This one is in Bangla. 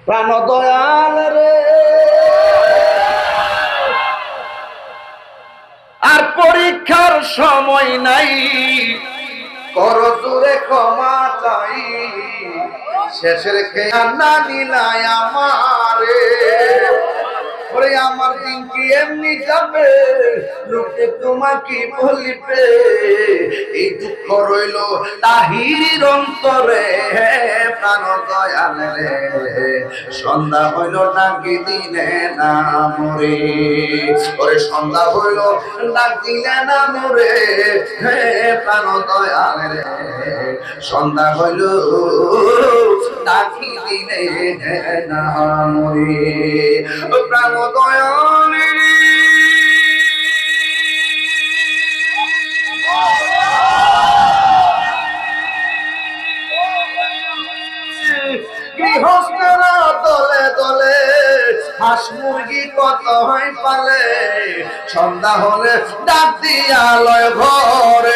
প্রাণ দয়াল রে, আর পরীক্ষার সময় নাই, কর জোরে ক্ষমা চাই, শেষের খেয়া না নিলাই আমারে। ওরে আমার দিন কি এমনি যাবে, লোকে তোমাকে বলিবে, এই দুঃখ রইল তাহির অন্তরে। প্রাণ দয়াল রে, সন্ধ্যা হইল ডাকি দিলে না মরে, ওরে সন্ধ্যা হইল ডাক দিলে না মরে। হে প্রাণ দয়াল রে, সন্ধ্যা হইল ডাকি দিলে না মরে। প্রাণ দয়াল রে, গৃহস্থরা দলে দলে হাঁস মুরগি কত হয় পালে, সন্ধ্যা হলে ডাক দিয়া লয় ঘরে।